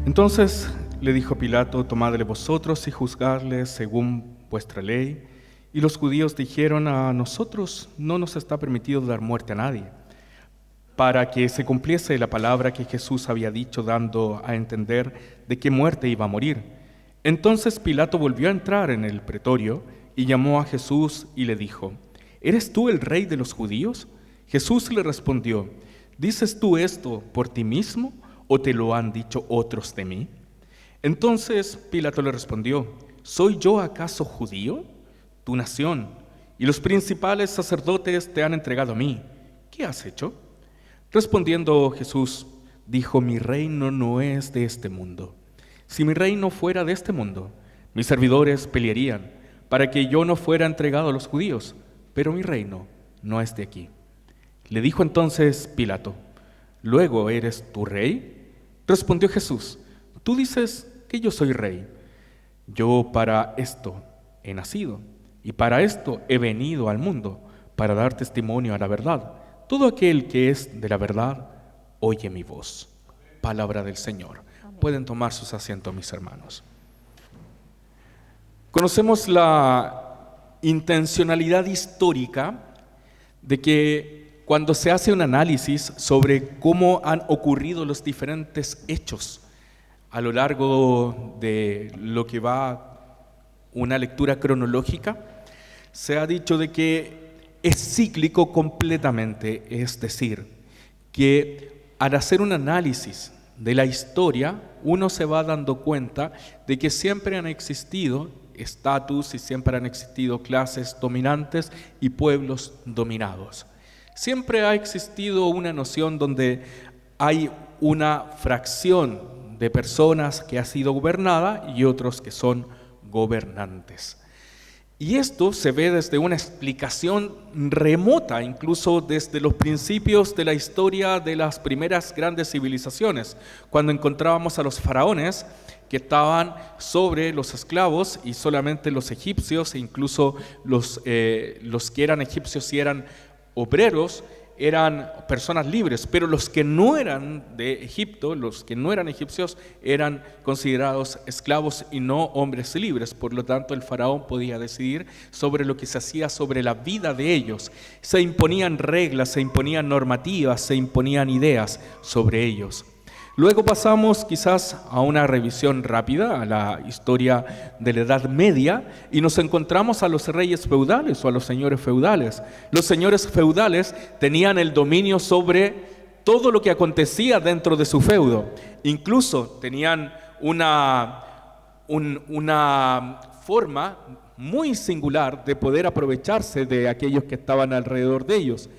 Entonces le dijo Pilato: tomadle vosotros y juzgadle según vuestra ley. Y los judíos dijeron: a nosotros no nos está permitido dar muerte a nadie, para que se cumpliese la palabra que Jesús había dicho, dando a entender de qué muerte iba a morir. Entonces Pilato volvió a entrar en el pretorio y llamó a Jesús y le dijo: ¿eres tú el rey de los judíos? Jesús le respondió: ¿dices tú esto por ti mismo o te lo han dicho otros de mí? Entonces Pilato le respondió: ¿soy yo acaso judío? Tu nación y los principales sacerdotes te han entregado a mí. ¿Qué has hecho? Respondiendo Jesús, dijo: mi reino no es de este mundo. Si mi reino fuera de este mundo, mis servidores pelearían para que yo no fuera entregado a los judíos, pero mi reino no es de aquí. Le dijo entonces Pilato: ¿luego eres tu rey? Respondió Jesús: tú dices que yo soy rey. Yo para esto he nacido y para esto he venido al mundo, para dar testimonio a la verdad. Todo aquel que es de la verdad oye mi voz. Palabra del Señor. Pueden tomar sus asientos, mis hermanos. Conocemos la intencionalidad histórica de que cuando se hace un análisis sobre cómo han ocurrido los diferentes hechos a lo largo de lo que va una lectura cronológica, se ha dicho de que es cíclico completamente, es decir, que al hacer un análisis de la historia, uno se va dando cuenta de que siempre han existido estatus y siempre han existido clases dominantes y pueblos dominados. Siempre ha existido una noción donde hay una fracción de personas que ha sido gobernada y otros que son gobernantes. Y esto se ve desde una explicación remota, incluso desde los principios de la historia de las primeras grandes civilizaciones, cuando encontrábamos a los faraones que estaban sobre los esclavos y solamente los egipcios, e incluso los que eran egipcios y eran obreros, eran personas libres, pero los que no eran de Egipto, los que no eran egipcios, eran considerados esclavos y no hombres libres. Por lo tanto, el faraón podía decidir sobre lo que se hacía sobre la vida de ellos. Se imponían reglas, se imponían normativas, se imponían ideas sobre ellos. Luego pasamos quizás a una revisión rápida a la historia de la Edad Media y nos encontramos a los reyes feudales o a los señores feudales. Los señores feudales tenían el dominio sobre todo lo que acontecía dentro de su feudo. Incluso tenían una forma muy singular de poder aprovecharse de aquellos que estaban alrededor de ellos.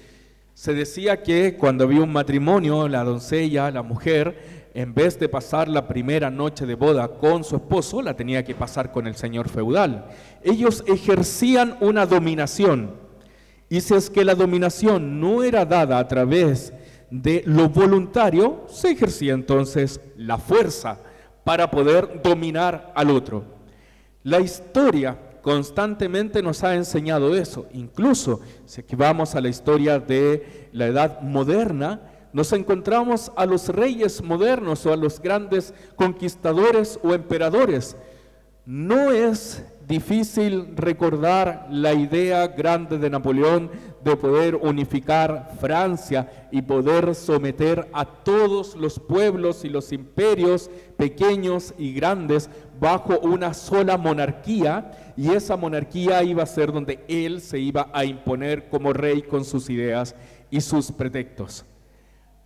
Se decía que cuando había un matrimonio, la doncella, la mujer, en vez de pasar la primera noche de boda con su esposo, la tenía que pasar con el señor feudal. Ellos ejercían una dominación, y si es que la dominación no era dada a través de lo voluntario, se ejercía entonces la fuerza para poder dominar al otro. La historia constantemente nos ha enseñado eso. Incluso si vamos a la historia de la Edad Moderna, nos encontramos a los reyes modernos o a los grandes conquistadores o emperadores. No es difícil recordar la idea grande de Napoleón de poder unificar Francia y poder someter a todos los pueblos y los imperios pequeños y grandes bajo una sola monarquía, y esa monarquía iba a ser donde él se iba a imponer como rey con sus ideas y sus pretextos.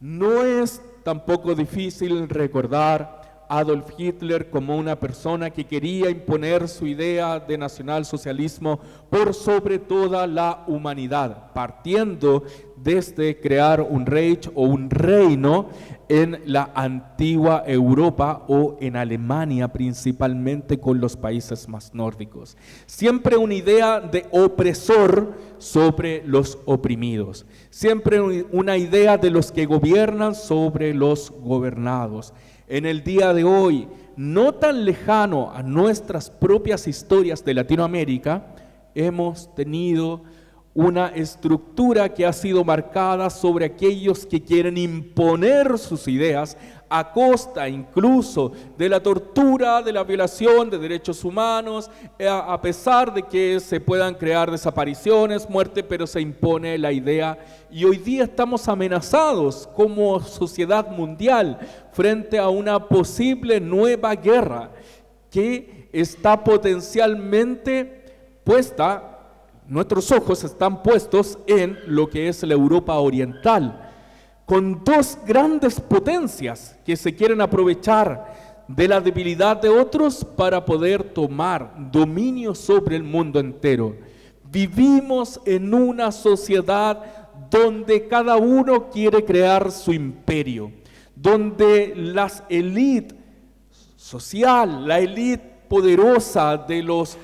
No es tampoco difícil recordar a Adolf Hitler como una persona que quería imponer su idea de nacionalsocialismo por sobre toda la humanidad, partiendo desde crear un Reich o un reino en la antigua Europa o en Alemania, principalmente con los países más nórdicos. Siempre una idea de opresor sobre los oprimidos, siempre una idea de los que gobiernan sobre los gobernados. En el día de hoy, no tan lejano a nuestras propias historias de Latinoamérica, hemos tenido una estructura que ha sido marcada sobre aquellos que quieren imponer sus ideas a costa incluso de la tortura, de la violación de derechos humanos, a pesar de que se puedan crear desapariciones, muerte, pero se impone la idea. Y hoy día estamos amenazados como sociedad mundial frente a una posible nueva guerra que está potencialmente puesta. Nuestros ojos están puestos en lo que es la Europa oriental, con dos grandes potencias que se quieren aprovechar de la debilidad de otros para poder tomar dominio sobre el mundo entero. Vivimos en una sociedad donde cada uno quiere crear su imperio, donde las élites social, la élite poderosa de los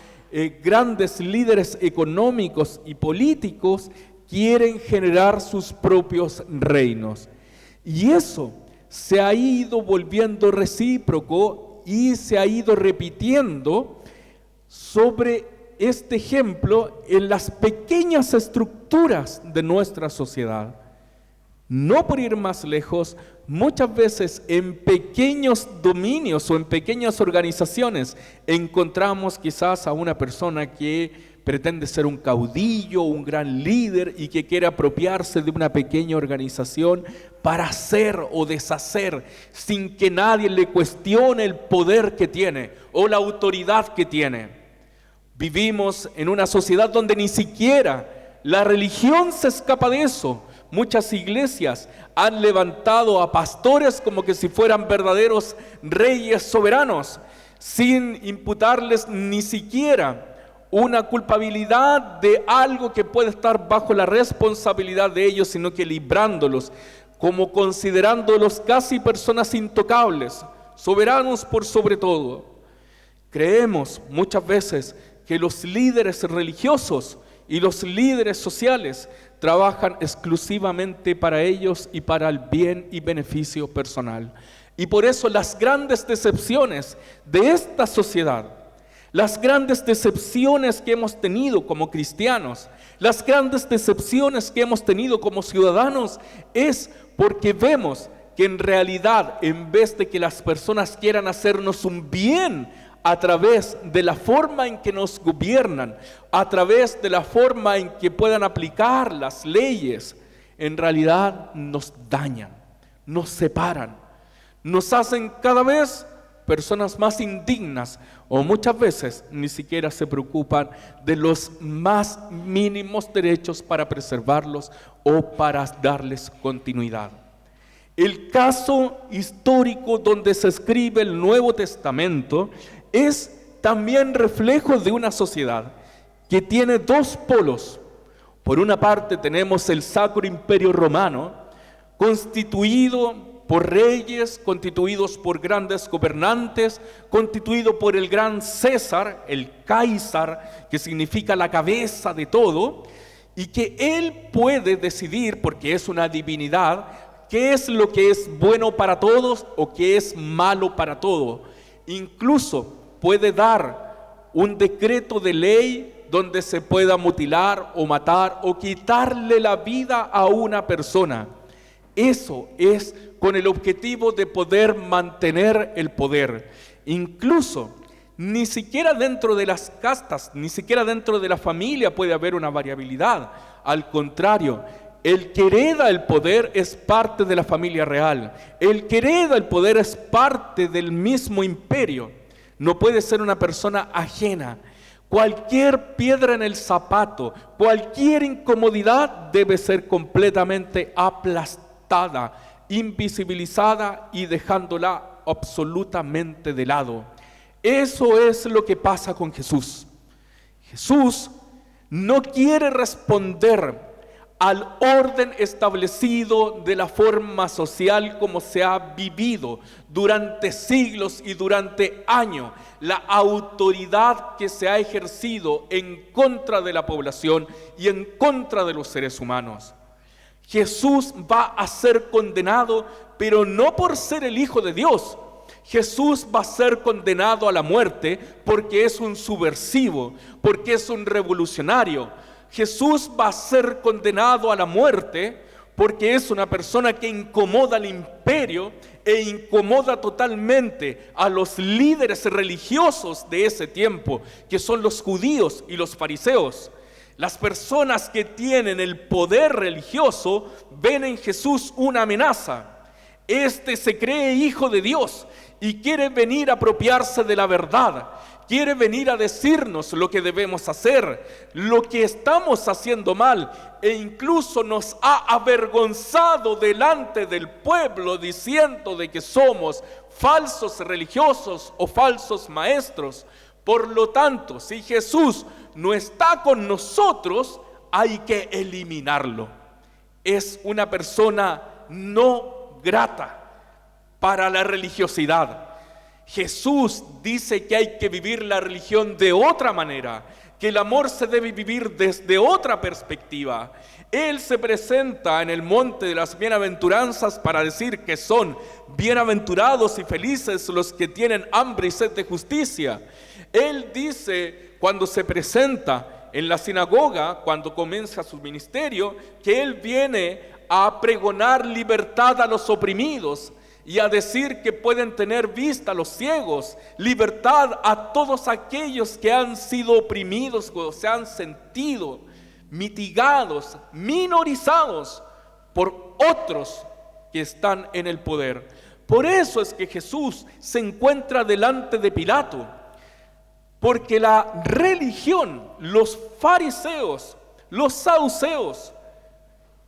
grandes líderes económicos y políticos quieren generar sus propios reinos. Y eso se ha ido volviendo recíproco y se ha ido repitiendo sobre este ejemplo en las pequeñas estructuras de nuestra sociedad. No por ir más lejos, muchas veces en pequeños dominios o en pequeñas organizaciones encontramos quizás a una persona que pretende ser un caudillo, un gran líder y que quiere apropiarse de una pequeña organización para hacer o deshacer sin que nadie le cuestione el poder que tiene o la autoridad que tiene. Vivimos en una sociedad donde ni siquiera la religión se escapa de eso. Muchas iglesias han levantado a pastores como que si fueran verdaderos reyes soberanos, sin imputarles ni siquiera una culpabilidad de algo que puede estar bajo la responsabilidad de ellos, sino que librándolos, como considerándolos casi personas intocables, soberanos por sobre todo. Creemos muchas veces que los líderes religiosos y los líderes sociales trabajan exclusivamente para ellos y para el bien y beneficio personal. Y por eso las grandes decepciones de esta sociedad, las grandes decepciones que hemos tenido como cristianos, las grandes decepciones que hemos tenido como ciudadanos, es porque vemos que en realidad, en vez de que las personas quieran hacernos un bien a través de la forma en que nos gobiernan, a través de la forma en que puedan aplicar las leyes, en realidad nos dañan, nos separan, nos hacen cada vez personas más indignas, o muchas veces ni siquiera se preocupan de los más mínimos derechos para preservarlos o para darles continuidad. El caso histórico donde se escribe el Nuevo Testamento es también reflejo de una sociedad que tiene dos polos. Por una parte tenemos el Sacro Imperio Romano, constituido por reyes, constituidos por grandes gobernantes, constituido por el gran César, el Cáisar, que significa la cabeza de todo, y que él puede decidir, porque es una divinidad, qué es lo que es bueno para todos o qué es malo para todos. Incluso puede dar un decreto de ley donde se pueda mutilar o matar o quitarle la vida a una persona. Eso es con el objetivo de poder mantener el poder. Incluso, ni siquiera dentro de las castas, ni siquiera dentro de la familia puede haber una variabilidad. Al contrario, el que hereda el poder es parte de la familia real. El que hereda el poder es parte del mismo imperio. No puede ser una persona ajena. Cualquier piedra en el zapato, cualquier incomodidad debe ser completamente aplastada, invisibilizada y dejándola absolutamente de lado. Eso es lo que pasa con Jesús. Jesús no quiere responder al orden establecido de la forma social como se ha vivido durante siglos y durante años, la autoridad que se ha ejercido en contra de la población y en contra de los seres humanos. Jesús va a ser condenado, pero no por ser el Hijo de Dios. Jesús va a ser condenado a la muerte porque es un subversivo, porque es un revolucionario. Jesús va a ser condenado a la muerte porque es una persona que incomoda al imperio e incomoda totalmente a los líderes religiosos de ese tiempo, que son los judíos y los fariseos. Las personas que tienen el poder religioso ven en Jesús una amenaza. Este se cree hijo de Dios y quiere venir a apropiarse de la verdad. Quiere venir a decirnos lo que debemos hacer, lo que estamos haciendo mal, e incluso nos ha avergonzado delante del pueblo diciendo de que somos falsos religiosos o falsos maestros. Por lo tanto, si Jesús no está con nosotros, hay que eliminarlo. Es una persona no grata para la religiosidad. Jesús dice que hay que vivir la religión de otra manera, que el amor se debe vivir desde otra perspectiva. Él se presenta en el monte de las bienaventuranzas para decir que son bienaventurados y felices los que tienen hambre y sed de justicia. Él dice, cuando se presenta en la sinagoga, cuando comienza su ministerio, que Él viene a pregonar libertad a los oprimidos, y a decir que pueden tener vista los ciegos, libertad a todos aquellos que han sido oprimidos o se han sentido mitigados, minorizados por otros que están en el poder. Por eso es que Jesús se encuentra delante de Pilato, porque la religión, los fariseos, los saduceos,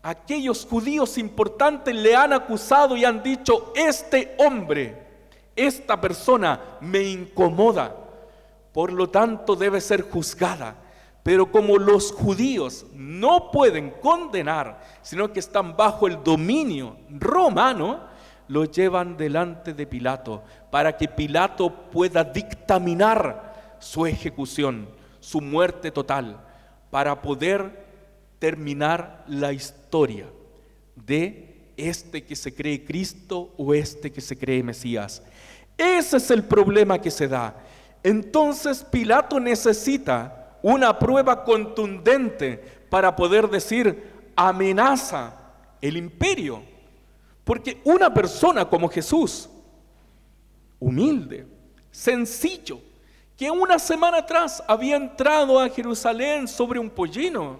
aquellos judíos importantes le han acusado y han dicho: este hombre, esta persona me incomoda, por lo tanto debe ser juzgada. Pero como los judíos no pueden condenar, sino que están bajo el dominio romano, lo llevan delante de Pilato para que Pilato pueda dictaminar su ejecución, su muerte total, para poder terminar la historia de este que se cree Cristo o este que se cree Mesías. Ese es el problema que se da. Entonces Pilato necesita una prueba contundente para poder decir: amenaza el imperio. Porque una persona como Jesús, humilde, sencillo, que una semana atrás había entrado a Jerusalén sobre un pollino,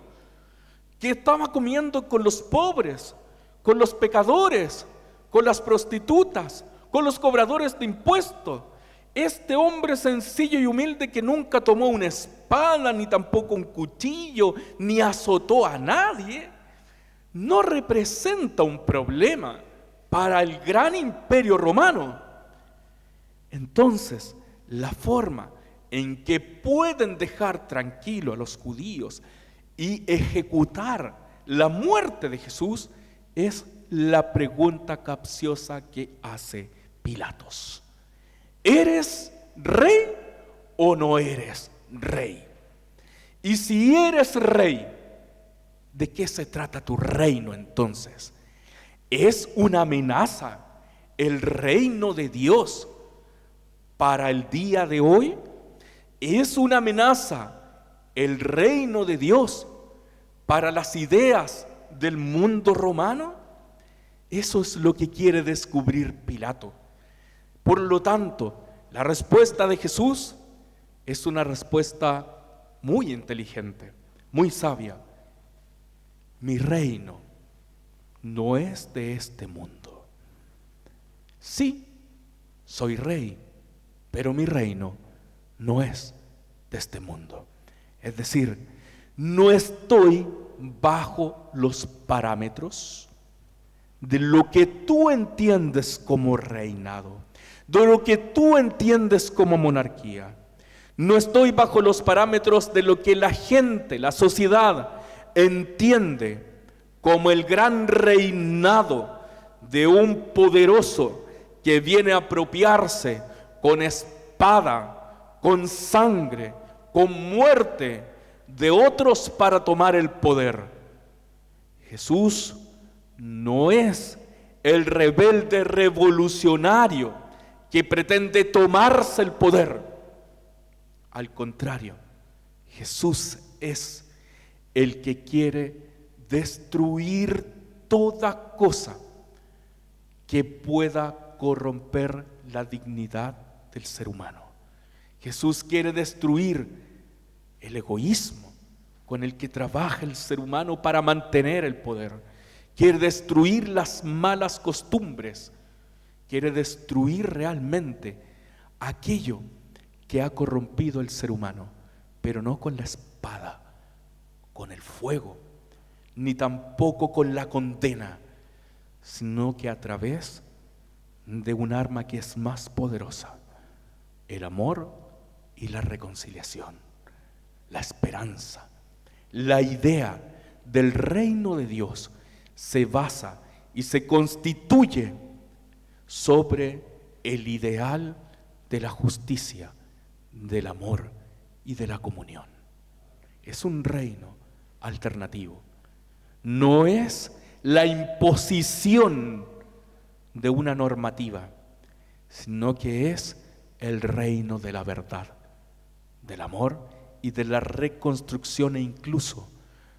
que estaba comiendo con los pobres, con los pecadores, con las prostitutas, con los cobradores de impuestos. Este hombre sencillo y humilde, que nunca tomó una espada, ni tampoco un cuchillo, ni azotó a nadie, no representa un problema para el gran imperio romano. Entonces, la forma en que pueden dejar tranquilo a los judíos y ejecutar la muerte de Jesús es la pregunta capciosa que hace Pilatos: ¿eres rey o no eres rey? Y si eres rey, ¿de qué se trata tu reino entonces? ¿Es una amenaza el reino de Dios para el día de hoy? ¿Es una amenaza el reino de Dios para las ideas del mundo romano? Eso es lo que quiere descubrir Pilato. Por lo tanto, la respuesta de Jesús es una respuesta muy inteligente, muy sabia. Mi reino no es de este mundo. Sí, soy rey, pero mi reino no es de este mundo. Es decir, no estoy bajo los parámetros de lo que tú entiendes como reinado, de lo que tú entiendes como monarquía. No estoy bajo los parámetros de lo que la gente, la sociedad, entiende como el gran reinado de un poderoso que viene a apropiarse con espada, con sangre, con muerte de otros para tomar el poder. Jesús no es el rebelde revolucionario que pretende tomarse el poder. Al contrario, Jesús es el que quiere destruir toda cosa que pueda corromper la dignidad del ser humano. Jesús quiere destruir el egoísmo con el que trabaja el ser humano para mantener el poder. Quiere destruir las malas costumbres. Quiere destruir realmente aquello que ha corrompido el ser humano, pero no con la espada, con el fuego, ni tampoco con la condena, sino que a través de un arma que es más poderosa: el amor y la reconciliación, la esperanza. La idea del reino de Dios se basa y se constituye sobre el ideal de la justicia, del amor y de la comunión. Es un reino alternativo. No es la imposición de una normativa, sino que es el reino de la verdad, del amor y de la reconstrucción, e incluso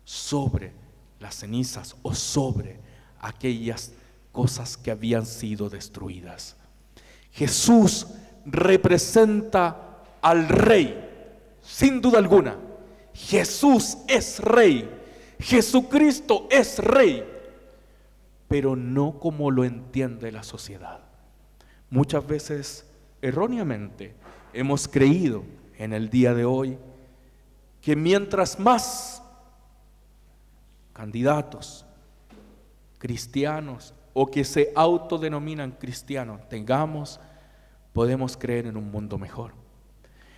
sobre las cenizas o sobre aquellas cosas que habían sido destruidas. Jesús representa al Rey, sin duda alguna. Jesús es Rey, Jesucristo es Rey, pero no como lo entiende la sociedad. Muchas veces, erróneamente, hemos creído en el día de hoy que mientras más candidatos cristianos o que se autodenominan cristianos tengamos, podemos creer en un mundo mejor.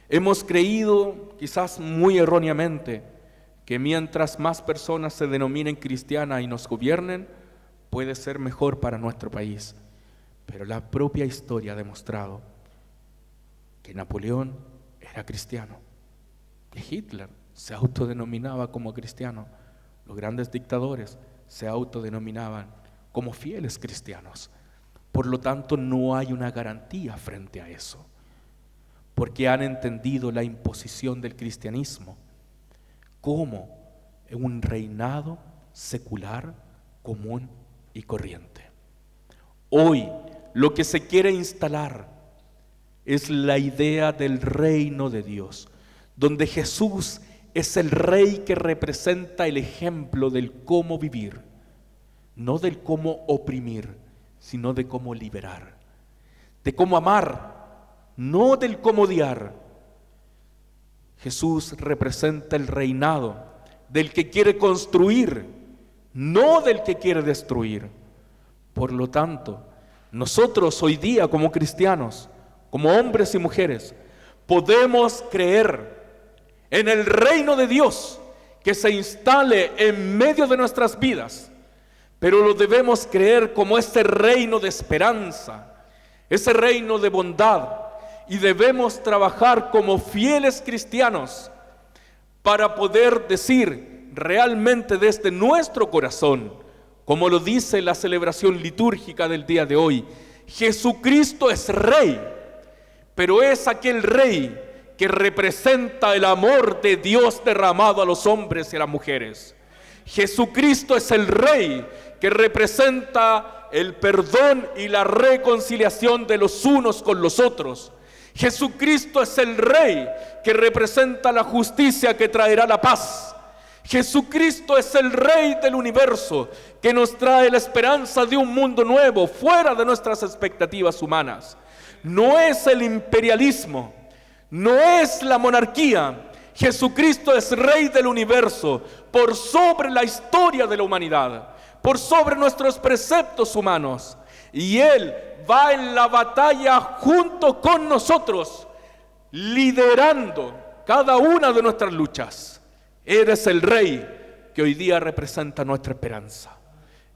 Hemos creído, quizás muy erróneamente, que mientras más personas se denominen cristianas y nos gobiernen, puede ser mejor para nuestro país. Pero la propia historia ha demostrado que Napoleón era cristiano, que Hitler se autodenominaba como cristiano, los grandes dictadores se autodenominaban como fieles cristianos. Por lo tanto, no hay una garantía frente a eso, porque han entendido la imposición del cristianismo como un reinado secular, común y corriente. Hoy lo que se quiere instalar es la idea del reino de Dios, donde Jesús es el Rey que representa el ejemplo del cómo vivir, no del cómo oprimir, sino de cómo liberar, de cómo amar, no del cómo odiar. Jesús representa el reinado del que quiere construir, no del que quiere destruir. Por lo tanto, nosotros hoy día como cristianos, como hombres y mujeres, podemos creer en el reino de Dios que se instale en medio de nuestras vidas, pero lo debemos creer como ese reino de esperanza, ese reino de bondad, y debemos trabajar como fieles cristianos para poder decir realmente desde nuestro corazón, como lo dice la celebración litúrgica del día de hoy: Jesucristo es Rey, pero es aquel Rey que representa el amor de Dios derramado a los hombres y a las mujeres. Jesucristo es el Rey que representa el perdón y la reconciliación de los unos con los otros. Jesucristo es el Rey que representa la justicia que traerá la paz. Jesucristo es el Rey del universo que nos trae la esperanza de un mundo nuevo, fuera de nuestras expectativas humanas. No es el imperialismo, no es la monarquía. Jesucristo es Rey del universo, por sobre la historia de la humanidad, por sobre nuestros preceptos humanos. Y Él va en la batalla junto con nosotros, liderando cada una de nuestras luchas. Él es el Rey que hoy día representa nuestra esperanza.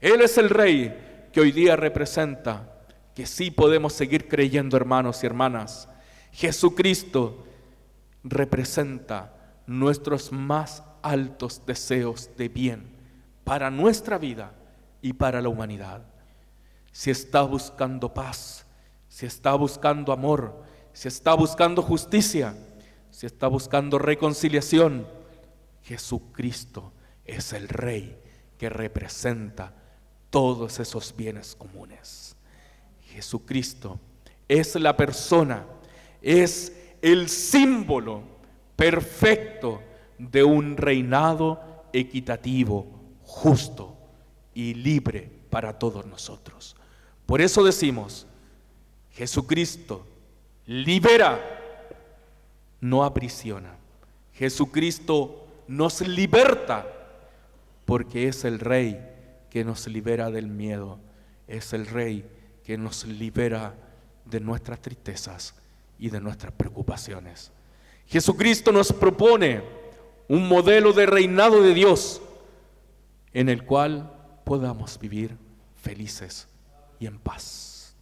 Él es el Rey que hoy día representa que sí podemos seguir creyendo, hermanos y hermanas. Jesucristo representa nuestros más altos deseos de bien para nuestra vida y para la humanidad. Si está buscando paz, si está buscando amor, si está buscando justicia, si está buscando reconciliación, Jesucristo es el Rey que representa todos esos bienes comunes. Jesucristo es la persona, es el símbolo perfecto de un reinado equitativo, justo y libre para todos nosotros. Por eso decimos, Jesucristo libera, no aprisiona. Jesucristo nos liberta, porque es el Rey que nos libera del miedo, es el Rey que nos libera de nuestras tristezas y de nuestras preocupaciones. Jesucristo nos propone un modelo de reinado de Dios en el cual podamos vivir felices y en paz.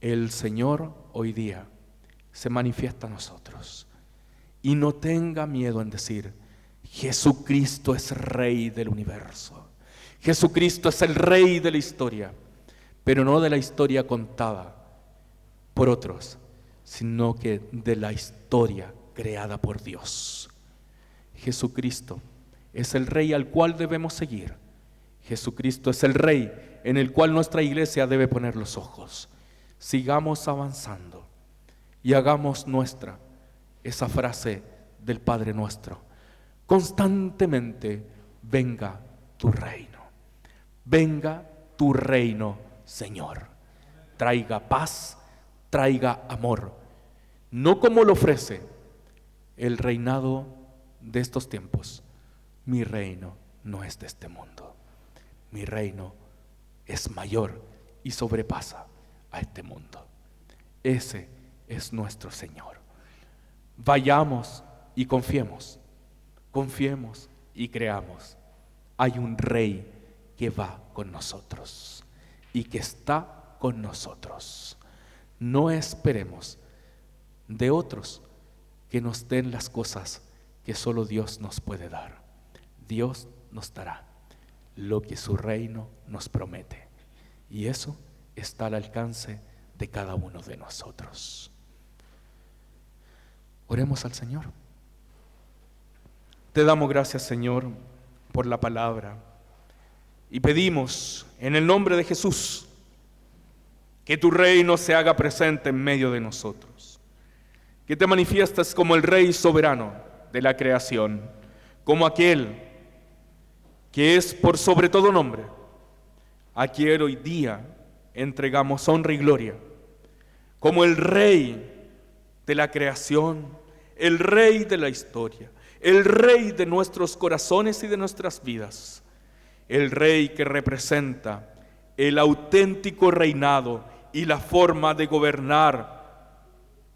El Señor hoy día se manifiesta a nosotros, y no tenga miedo en decir: Jesucristo es Rey del universo. Jesucristo es el Rey de la historia, pero no de la historia contada por otros, sino que de la historia creada por Dios. Jesucristo es el Rey al cual debemos seguir. Jesucristo es el Rey en el cual nuestra iglesia debe poner los ojos. Sigamos avanzando y hagamos nuestra esa frase del Padre Nuestro: constantemente, venga tu reino. Venga tu reino, Señor. Traiga paz, traiga amor, no como lo ofrece el reinado de estos tiempos. Mi reino no es de este mundo. Mi reino es mayor y sobrepasa a este mundo. Ese es nuestro Señor. Vayamos y confiemos y creamos. Hay un Rey que va con nosotros y que está con nosotros. No esperemos de otros que nos den las cosas que solo Dios nos puede dar. Dios nos dará lo que su reino nos promete, y eso está al alcance de cada uno de nosotros. Oremos al Señor. Te damos gracias, Señor, por la palabra, y pedimos en el nombre de Jesús que tu reino se haga presente en medio de nosotros, que te manifiestas como el Rey soberano de la creación, como aquel que es por sobre todo nombre, a quien hoy día entregamos honra y gloria, como el Rey de la creación, el Rey de la historia, el Rey de nuestros corazones y de nuestras vidas, el Rey que representa el auténtico reinado y la forma de gobernar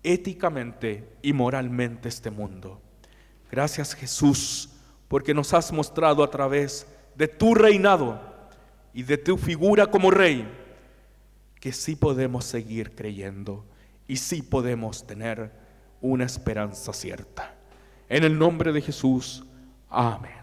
éticamente y moralmente este mundo. Gracias, Jesús, porque nos has mostrado a través de tu reinado y de tu figura como Rey que sí podemos seguir creyendo y sí podemos tener una esperanza cierta. En el nombre de Jesús, amén.